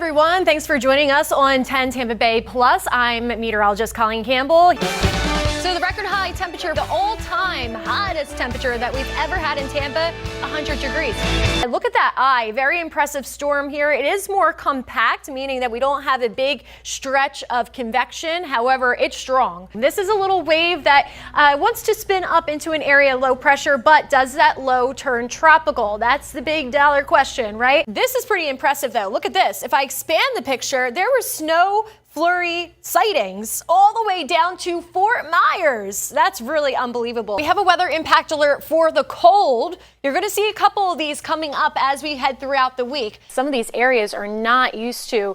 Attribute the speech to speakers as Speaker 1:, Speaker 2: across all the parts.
Speaker 1: everyone. Thanks for joining us on 10 Tampa Bay Plus. I'm meteorologist Colleen Campbell. So the record high temperature, the all-time hottest temperature that we've ever had in Tampa, 100 degrees. And look at that eye, very impressive storm here. It is more compact, meaning that we don't have a big stretch of convection. However, it's strong. This is a little wave that wants to spin up into an area of low pressure, but does that low turn tropical? That's the big dollar question, right? This is pretty impressive though. Look at this. If I expand the picture, there was snow flurry sightings all the way down to Fort Myers. That's really unbelievable. We have a weather impact alert for the cold. You're going to see a couple of these coming up as we head throughout the week. Some of these areas are not used to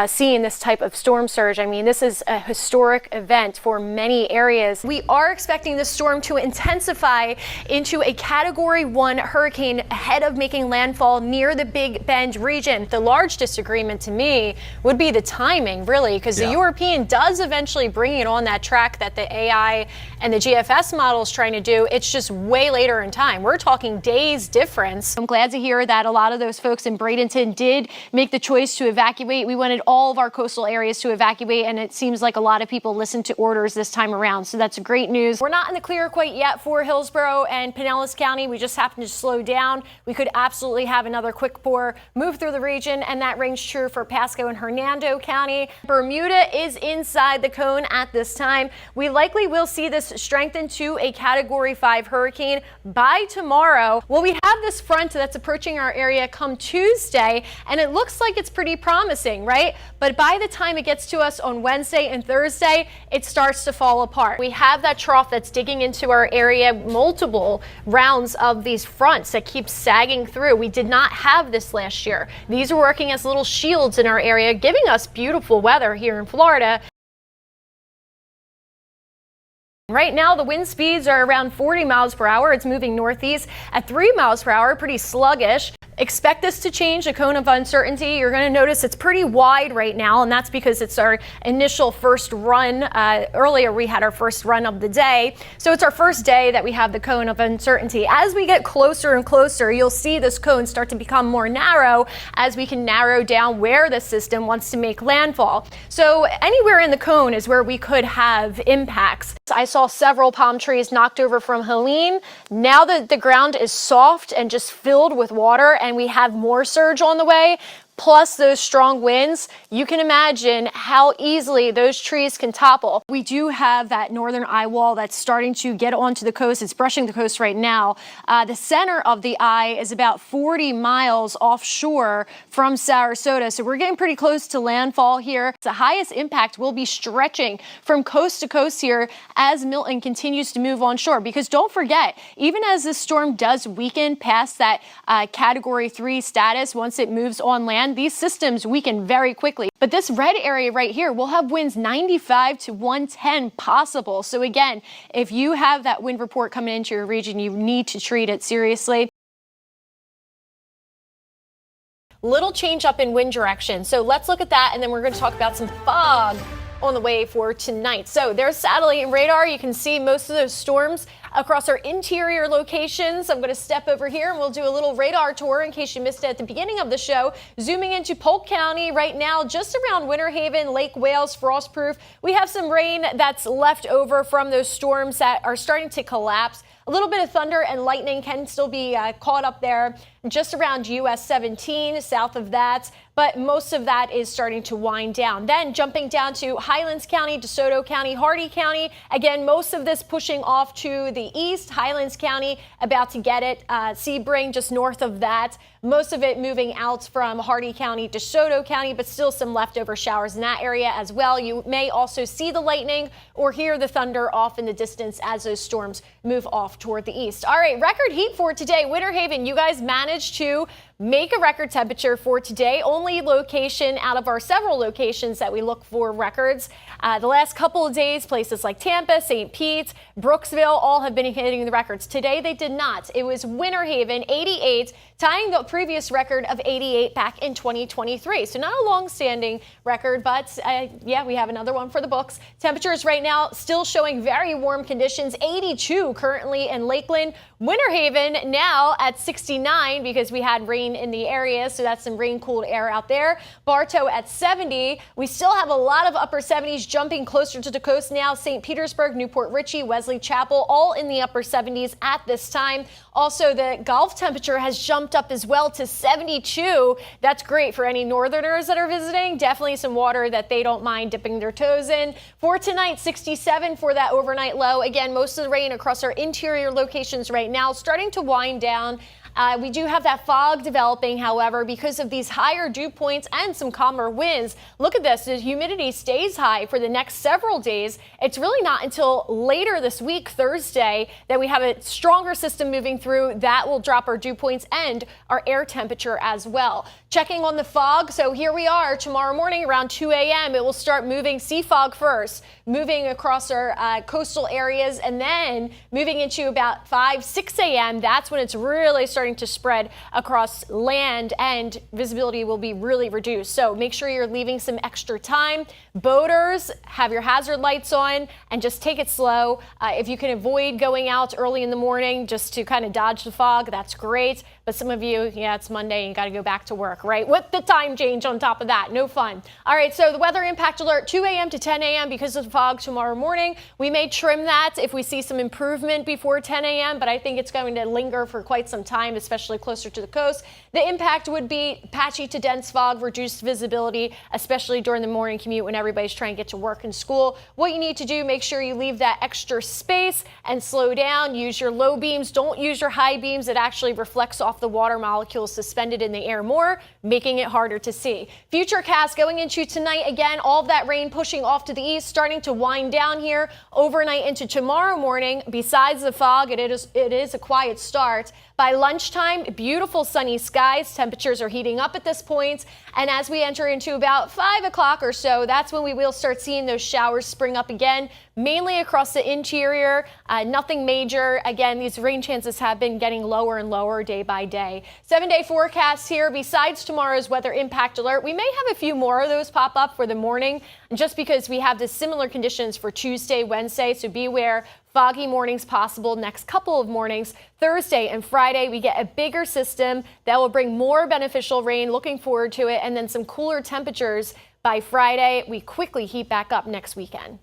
Speaker 1: seeing this type of storm surge. I mean, this is a historic event for many areas. We are expecting the storm to intensify into a Category 1 hurricane ahead of making landfall near the Big Bend region. The large disagreement to me would be the timing, really, because the European does eventually bring it on that track that the AI and the GFS model is trying to do. It's just way later in time. We're talking days difference. I'm glad to hear that a lot of those folks in Bradenton did make the choice to evacuate. We wanted all of our coastal areas to evacuate, and it seems like a lot of people listened to orders this time around. So that's great news. We're not in the clear quite yet for Hillsborough and Pinellas County. We just happen to slow down. We could absolutely have another quick pour move through the region, and that rings true for Pasco and Hernando County. Bermuda is inside the cone at this time. We likely will see this strengthen to a Category 5 hurricane by tomorrow. Well, we have this front that's approaching our area come Tuesday, and it looks like it's pretty promising, right? But by the time it gets to us on Wednesday and Thursday, it starts to fall apart. We have that trough that's digging into our area, multiple rounds of these fronts that keep sagging through. We did not have this last year. These are working as little shields in our area, giving us beautiful weather here in Florida. Right now, the wind speeds are around 40 miles per hour. It's moving northeast at 3 miles per hour, pretty sluggish. Expect this to change, a cone of uncertainty. You're going to notice it's pretty wide right now, and that's because it's our initial first run. Earlier, we had our first run of the day. So it's our first day that we have the cone of uncertainty. As we get closer and closer, you'll see this cone start to become more narrow as we can narrow down where the system wants to make landfall. So anywhere in the cone is where we could have impacts. I saw several palm trees knocked over from Helene. Now that the ground is soft and just filled with water, and we have more surge on the way, plus those strong winds, you can imagine how easily those trees can topple. We do have that northern eye wall that's starting to get onto the coast. It's brushing the coast right now. The center of the eye is about 40 miles offshore from Sarasota, so we're getting pretty close to landfall here. The highest impact will be stretching from coast to coast here as Milton continues to move onshore, because don't forget, even as this storm does weaken past that Category 3 status, once it moves on land, these systems weaken very quickly. But this red area right here will have winds 95 to 110 possible. So again, if you have that wind report coming into your region, you need to treat it seriously. Little change up in wind direction. So let's look at that, and then we're going to talk about some fog on the way for tonight. So there's satellite and radar. You can see most of those storms across our interior locations. I'm going to step over here and we'll do a little radar tour in case you missed it at the beginning of the show. Zooming into Polk County right now, just around Winter Haven, Lake Wales, Frostproof. We have some rain that's left over from those storms that are starting to collapse. A little bit of thunder and lightning can still be caught up there just around US 17, south of that, but most of that is starting to wind down. Then jumping down to Highlands County, DeSoto County, Hardee County. Again, most of this pushing off to the east. Highlands County about to get it. Sebring just north of that. Most of it moving out from Hardee County, DeSoto County, but still some leftover showers in that area as well. You may also see the lightning or hear the thunder off in the distance as those storms move off toward the east. All right, record heat for today. Winter Haven, you guys managed to make a record temperature for today. Only location out of our several locations that we look for records. The last couple of days, places like Tampa, St. Pete, Brooksville, all have been hitting the records. Today, they did not. It was Winter Haven, 88. tying the previous record of 88 back in 2023. So not a long-standing record, but yeah, we have another one for the books. Temperatures right now still showing very warm conditions, 82 currently in Lakeland. Winter Haven now at 69 because we had rain in the area, so that's some rain-cooled air out there. Bartow at 70. We still have a lot of upper 70s jumping closer to the coast now. St. Petersburg, Newport Richey, Wesley Chapel, all in the upper 70s at this time. Also, the Gulf temperature has jumped up as well to 72. That's great for any northerners that are visiting. Definitely some water that they don't mind dipping their toes in. For tonight, 67 for that overnight low. Again, most of the rain across our interior locations right now starting to wind down. We do have that fog developing, however, because of these higher dew points and some calmer winds. Look at this. The humidity stays high for the next several days. It's really not until later this week, Thursday, that we have a stronger system moving through. That will drop our dew points and our air temperature as well. Checking on the fog. So here we are tomorrow morning around 2 a.m. It will start moving sea fog first, moving across our coastal areas, and then moving into about 6 a.m. That's when it's really starting to spread across land and visibility will be really reduced. So make sure you're leaving some extra time. Boaters, have your hazard lights on and just take it slow. If you can avoid going out early in the morning just to kind of dodge the fog, that's great. But some of you, yeah, it's Monday and you got to go back to work, right? With the time change on top of that, no fun. All right, so the weather impact alert 2 a.m. to 10 a.m. because of the fog tomorrow morning. We may trim that if we see some improvement before 10 a.m., but I think it's going to linger for quite some time, especially closer to the coast. The impact would be patchy to dense fog, reduced visibility, especially during the morning commute when everybody's trying to get to work and school. What you need to do, make sure you leave that extra space and slow down. Use your low beams. Don't use your high beams. It actually reflects off the water molecules suspended in the air more, making it harder to see. Futurecast going into tonight, again, all of that rain pushing off to the east, starting to wind down here overnight into tomorrow morning. Besides the fog, it is a quiet start. By lunchtime, beautiful sunny skies. Temperatures are heating up at this point. And as we enter into about 5 o'clock or so, that's when we will start seeing those showers spring up again, mainly across the interior. Nothing major. Again, these rain chances have been getting lower and lower day by day. 7-day forecast here. Besides tomorrow's weather impact alert, we may have a few more of those pop up for the morning just because we have the similar conditions for Tuesday, Wednesday. So beware. Foggy mornings possible next couple of mornings. Thursday and Friday, we get a bigger system that will bring more beneficial rain. Looking forward to it. And then some cooler temperatures by Friday. We quickly heat back up next weekend.